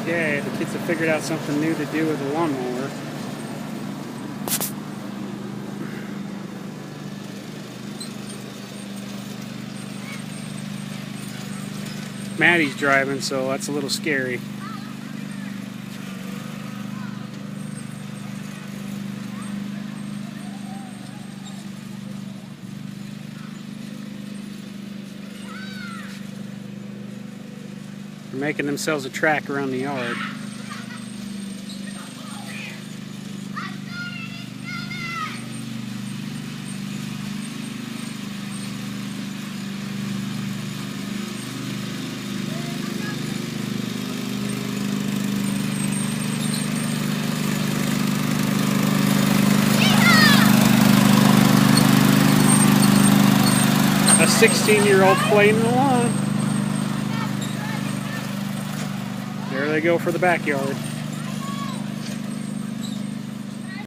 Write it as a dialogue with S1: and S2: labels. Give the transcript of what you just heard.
S1: Okay, the kids have figured out something new to do with the lawnmower. Maddie's driving, so that's a little scary. They're making themselves a track around the yard. A 16-year-old playing in the lawn. There they go for the backyard.